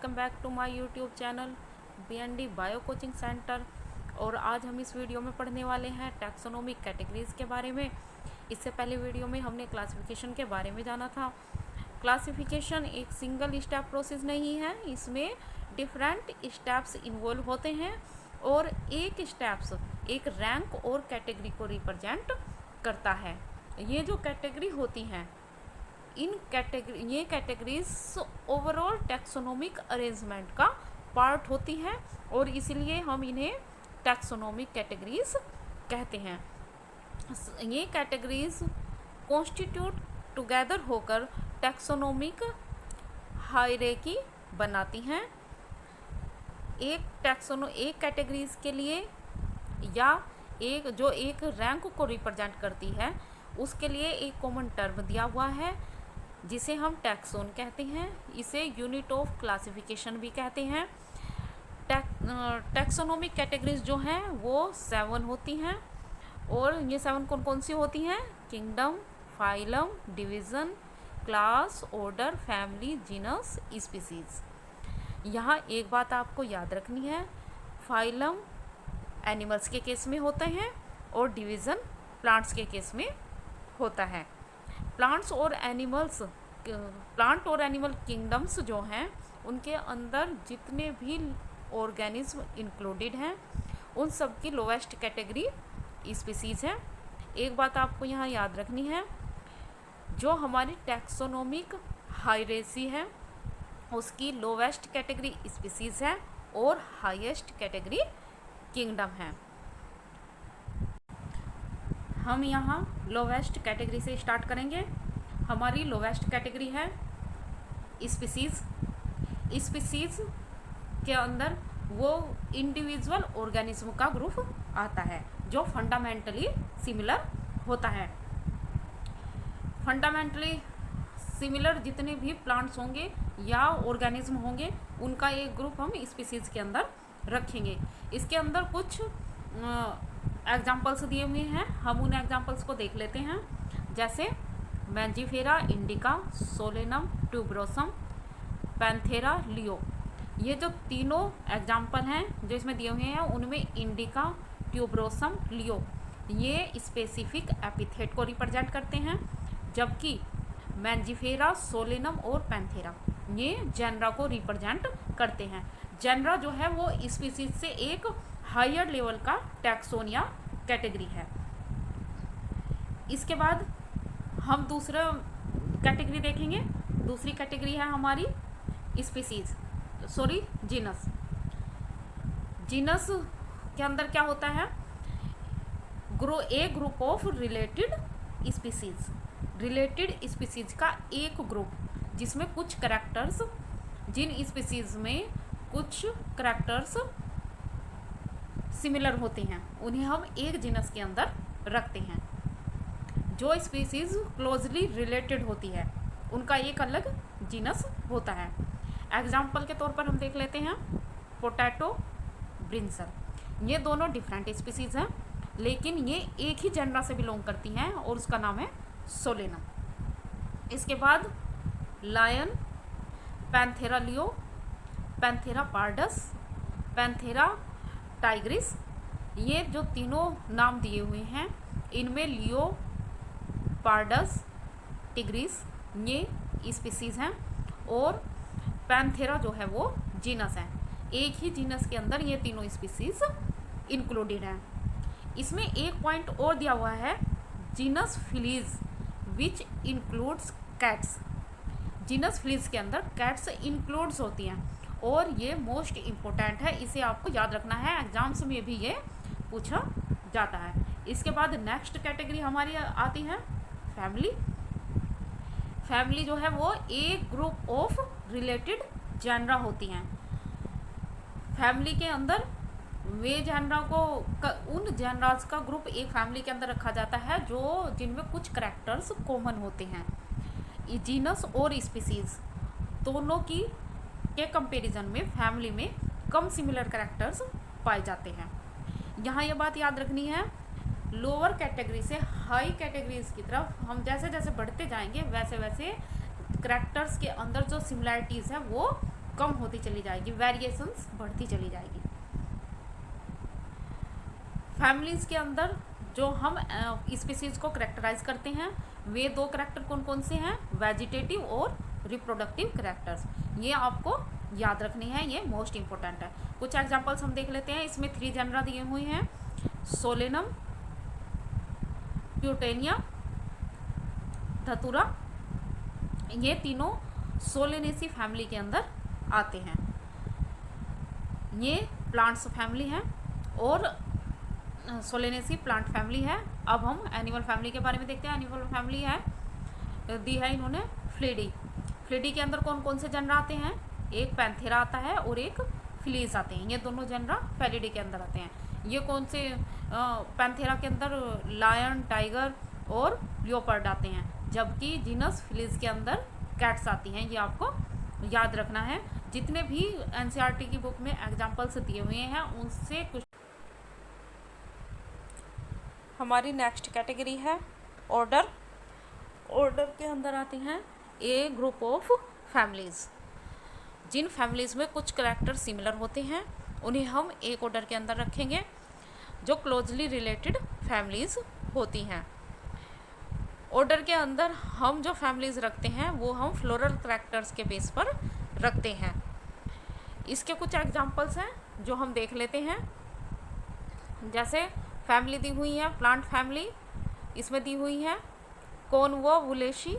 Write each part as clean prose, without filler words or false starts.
Welcome back to my YouTube channel BND bio coaching centre. और आज हम इस वीडियो में पढ़ने वाले हैं टैक्सोनॉमिक कैटेगरीज़ के बारे में। इससे पहले वीडियो में हमने क्लासिफिकेशन के बारे में जाना था। क्लासिफिकेशन एक सिंगल स्टेप प्रोसेस नहीं है, इसमें डिफरेंट स्टेप्स इन्वॉल्व होते हैं और एक स्टेप्स एक रैंक और कैटेगरी को रिप्रेजेंट करता है। ये जो कैटेगरी होती हैं ये कैटेगरीज ओवरऑल टैक्सोनॉमिक अरेंजमेंट का पार्ट होती हैं और इसलिए हम इन्हें टैक्सोनॉमिक कैटेगरीज कहते हैं। ये कैटेगरीज कॉन्स्टिट्यूट टुगेदर होकर टैक्सोनॉमिक हायरार्की बनाती हैं। एक कैटेगरीज के लिए या एक रैंक को रिप्रेजेंट करती है उसके लिए एक कॉमन टर्म दिया हुआ है जिसे हम टैक्सोन कहते हैं। इसे यूनिट ऑफ क्लासिफिकेशन भी कहते हैं। टैक्सोनॉमिक कैटेगरीज जो हैं वो 7 होती हैं और ये 7 कौन कौन सी होती हैं? Kingdom, phylum, division, class, order, family, genus, species. यहाँ एक बात आपको याद रखनी है, फाइलम एनिमल्स के केस में होते हैं और डिवीज़न प्लांट्स के केस में होता है। प्लांट और एनिमल किंगडम्स जो हैं उनके अंदर जितने भी ऑर्गेनिज्म इंक्लूडेड हैं उन सब की लोवेस्ट कैटेगरी स्पीसीज है। एक बात आपको यहाँ याद रखनी है, जो हमारी टैक्सोनॉमिक हायरार्की है उसकी लोवेस्ट कैटेगरी स्पीसीज है और हाईएस्ट कैटेगरी किंगडम है। हम यहाँ लोवेस्ट कैटेगरी से स्टार्ट करेंगे। हमारी लोवेस्ट कैटेगरी है स्पीसीज। स्पीसीज के अंदर वो इंडिविजुअल ऑर्गेनिज्म का ग्रुप आता है जो फंडामेंटली सिमिलर होता है। फंडामेंटली सिमिलर जितने भी प्लांट्स होंगे या ऑर्गेनिज्म होंगे उनका एक ग्रुप हम स्पीसीज के अंदर रखेंगे। इसके अंदर कुछ एग्जाम्पल्स दिए हुए हैं, हम उन एग्जाम्पल्स को देख लेते हैं। जैसे mangifera indica, solanum, tuberosum, panthera, leo. ये जो तीनों एग्जाम्पल हैं जो इसमें दिए हुए हैं उनमें इंडिका, ट्यूबरोसम, लियो ये स्पेसिफिक एपिथेट को रिप्रेजेंट करते हैं, जबकि मैंजीफेरा, सोलेनम और पैंथेरा ये जेनरा को रिप्रेजेंट करते हैं। जेनरा जो है वो स्पीसीज से एक हायर लेवल का टैक्सोन या कैटेगरी है। इसके बाद हम दूसरा कैटेगरी देखेंगे। दूसरी कैटेगरी है हमारी जीनस। जीनस के अंदर क्या होता है? ग्रुप ऑफ रिलेटेड स्पीसीज का एक ग्रुप जिसमें कुछ करैक्टर्स, जिन स्पीसीज में कुछ करैक्टर्स सिमिलर होते हैं उन्हें हम एक जीनस के अंदर रखते हैं। जो स्पीसीज क्लोजली रिलेटेड होती है उनका एक अलग जीनस होता है। एग्जाम्पल के तौर पर हम देख लेते हैं पोटैटो, ब्रिंजल। ये दोनों डिफरेंट स्पीसीज हैं लेकिन ये एक ही जेनरा से बिलोंग करती हैं और उसका नाम है सोलेनम। इसके बाद lion, Panthera leo, Panthera pardus, Panthera tigris. ये जो तीनों नाम दिए हुए हैं इनमें लियो, पार्डस, टिग्रिस ये स्पीसीज हैं और पैंथेरा जो है वो जीनस है। एक ही जीनस के अंदर ये तीनों स्पीसीज इंक्लूडेड हैं। इसमें एक पॉइंट और दिया हुआ है, genus Phillies which includes cats. Genus Phillies के अंदर कैट्स इंक्लूड्स होती हैं और ये मोस्ट इम्पोर्टेंट है, इसे आपको याद रखना है, एग्जाम्स में भी ये पूछा जाता है। इसके बाद नेक्स्ट कैटेगरी हमारी आती है फैमिली। फैमिली जो है वो एक ग्रुप ऑफ रिलेटेड जेनरा होती हैं। फैमिली के अंदर वे जेनरा को उन जेनरास का ग्रुप एक फैमिली के अंदर रखा जाता है जो जिनमें कुछ करैक्टर्स कॉमन होते हैं। जीनस और स्पीसीज दोनों के कंपैरिजन में फैमिली में कम सिमिलर करैक्टर्स पाए जाते हैं। यहाँ ये बात याद रखनी है, लोअर कैटेगरी से हाई कैटेगरीज की तरफ हम जैसे जैसे बढ़ते जाएंगे वैसे वैसे करैक्टर्स के अंदर जो सिमिलैरिटीज़ है वो कम होती चली जाएगी, वेरिएशंस बढ़ती चली जाएगी। फैमिलीज़ के अंदर जो हम स्पीसीज़ को करेक्टराइज करते हैं वे दो करेक्टर कौन कौन से हैं, वेजिटेटिव और रिप्रोडक्टिव करेक्टर्स। ये आपको याद रखनी है, ये मोस्ट इंपॉर्टेंट है। कुछ एग्जांपल्स हम देख लेते हैं। इसमें 3 जनरा दिए हुए हैं, सोलेनम, प्यूटेनिया, धतुरा। ये तीनों सोलेनेसी फैमिली के अंदर आते हैं। ये प्लांट्स फैमिली हैं और सोलेनेसी प्लांट फैमिली है। अब हम एनिमल फैमिली के बारे में देखते हैं। एनिमल फैमिली है दी है इन्होंने फ्लिडी। फ्लिडी के अंदर कौन कौन से जनरा आते हैं, एक पैंथेरा आता है और एक फिलीज आते हैं। ये दोनों जनरा फेलिडी के अंदर आते हैं। ये कौन से, पैंथेरा के अंदर लायन, टाइगर और लियोपर्ड आते हैं, जबकि जीनस फिलीज के अंदर कैट्स आती हैं। ये आपको याद रखना है। जितने भी एनसीईआरटी की बुक में एग्जाम्पल्स दिए हुए हैं उनसे कुछ। हमारी नेक्स्ट कैटेगरी है ऑर्डर। ऑर्डर के अंदर आते हैं ए ग्रुप ऑफ फैमिलीज़। जिन फैमिलीज़ में कुछ करैक्टर सिमिलर होते हैं उन्हें हम एक ऑर्डर के अंदर रखेंगे, जो क्लोजली रिलेटेड फैमिलीज़ होती हैं। ऑर्डर के अंदर हम जो फैमिलीज़ रखते हैं वो हम फ्लोरल करैक्टर्स के बेस पर रखते हैं। इसके कुछ एग्जांपल्स हैं जो हम देख लेते हैं। जैसे फैमिली दी हुई है प्लांट फैमिली, इसमें दी हुई है कॉन्वोवुलेसी,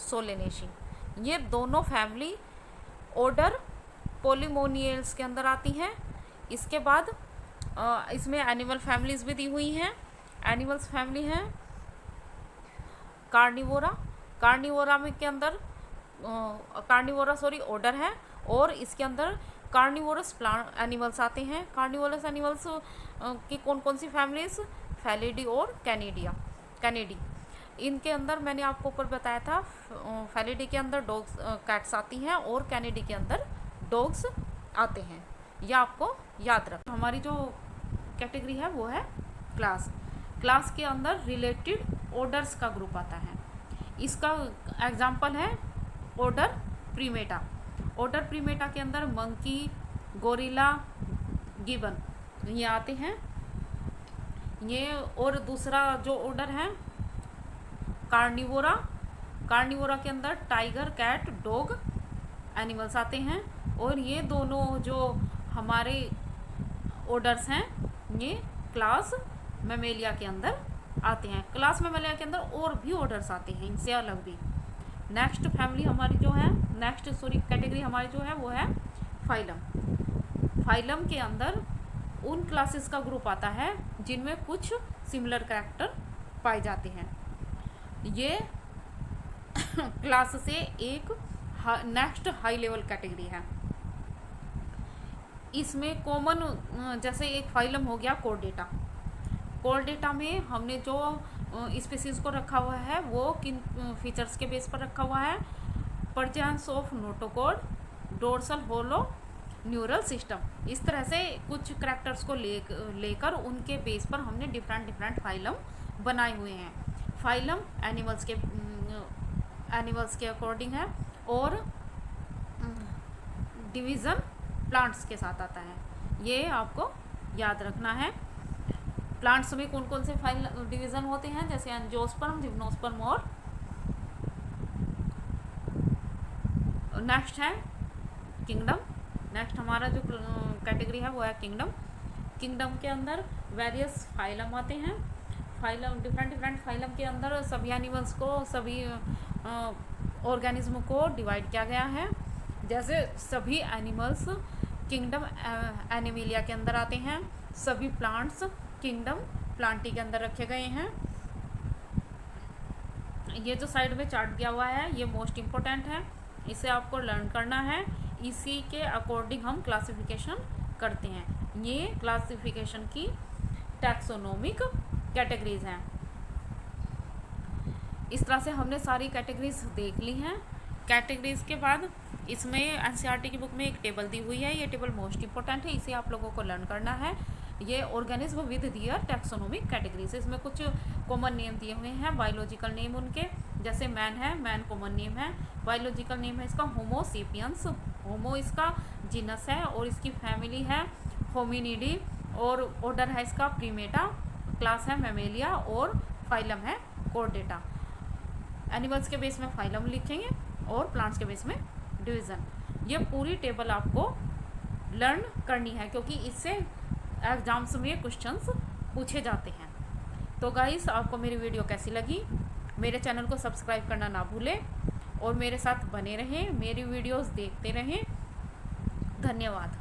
सोलेनेसी। ये दोनों फैमिली ऑर्डर पोलिमोनियल्स के अंदर आती हैं। इसके बाद इसमें एनिमल फैमिलीज़ भी दी हुई हैं। एनिमल्स फैमिली हैं कार्निवोरा। कार्निवोरा में के अंदर ऑर्डर है और इसके अंदर कार्निवोरस प्लांट एनिमल्स आते हैं। कार्निवोरस एनिमल्स की कौन कौन सी फैमिलीज, फेलिडी और कैनिडी। इनके अंदर मैंने आपको ऊपर बताया था, फेलिडी के अंदर डॉग्स कैट्स आती हैं और कैनिडी के अंदर डॉग्स आते हैं। यह आपको याद रख। हमारी जो कैटेगरी है वो है क्लास। क्लास के अंदर रिलेटेड ऑर्डर्स का ग्रुप आता है। इसका एग्जाम्पल है ऑर्डर प्रीमेटा। ऑर्डर प्रीमेटा के अंदर मंकी, गोरिल्ला, गिबन ये आते हैं। ये और दूसरा जो ऑर्डर है कार्निवोरा। कार्निवोरा के अंदर टाइगर, कैट, डॉग एनिमल्स आते हैं। और ये दोनों जो हमारे ऑर्डर्स हैं ये क्लास मैमेलिया के अंदर आते हैं। क्लास मैमेलिया के अंदर और भी ऑर्डर्स आते हैं इनसे अलग भी। नेक्स्ट फैमिली हमारी जो है, कैटेगरी हमारी जो है वो है फाइलम। फाइलम के अंदर उन क्लासेस का ग्रुप आता है जिनमें कुछ सिमिलर कैरेक्टर पाए जाते हैं। ये क्लास से एक नेक्स्ट हाई लेवल कैटेगरी है। इसमें कॉमन जैसे एक फाइलम हो गया कॉर्डेटा। कॉर्डेटा में हमने जो स्पीसीज को रखा हुआ है वो किन फीचर्स के बेस पर रखा हुआ है, presence of notochord, dorsal hollow neural system. इस तरह से कुछ करैक्टर्स को लेकर उनके बेस पर हमने डिफरेंट फाइलम बनाए हुए हैं। फाइलम एनिमल्स के अकॉर्डिंग है और डिवीज़न प्लांट्स के साथ आता है। ये आपको याद रखना है। प्लांट्स में कौन कौन से डिवीज़न होते हैं, जैसे एंजियोस्पर्म, जिम्नोस्पर्म और नेक्स्ट है किंगडम। नेक्स्ट हमारा जो कैटेगरी है वो है किंगडम। किंगडम के अंदर वेरियस फाइलम आते हैं। फाइलम डिफरेंट फाइलम के अंदर सभी एनिमल्स को, सभी ऑर्गेनिज्म को डिवाइड किया गया है। जैसे सभी एनिमल्स किंगडम एनिमेलिया के अंदर आते हैं। सभी प्लांट्स किंगडम प्लांटी के अंदर रखे गए हैं। ये जो साइड में चार्ट दिया हुआ है ये मोस्ट इम्पोर्टेंट है, इसे आपको लर्न करना है। इसी के अकॉर्डिंग हम क्लासिफिकेशन करते हैं। ये क्लासिफिकेशन की टैक्सोनोमिक कैटेगरीज हैं। इस तरह से हमने सारी कैटेगरीज देख ली हैं। कैटेगरीज के बाद इसमें एनसीईआरटी की बुक में एक टेबल दी हुई है। ये टेबल मोस्ट इंपॉर्टेंट है, इसे आप लोगों को लर्न करना है। ये organism with their taxonomic categories. इसमें कुछ कॉमन नेम दिए हुए हैं, बायोलॉजिकल नेम उनके, जैसे मैन है, मैन कॉमन नेम है। बायोलॉजिकल नेम है इसका होमो सेपियंस, होमो इसका जीनस है और इसकी फैमिली है होमिनिडी और ऑर्डर है इसका प्रीमेटा, क्लास है मैमेलिया और फाइलम है कॉर्डेटा। एनिमल्स के बेस में फाइलम लिखेंगे और प्लांट्स के बेस में डिवीज़न। ये पूरी टेबल आपको लर्न करनी है क्योंकि इससे एग्जाम्स में क्वेश्चंस पूछे जाते हैं। तो गाइस, आपको मेरी वीडियो कैसी लगी? मेरे चैनल को सब्सक्राइब करना ना भूलें और मेरे साथ बने रहें, मेरी वीडियोस देखते रहें। धन्यवाद।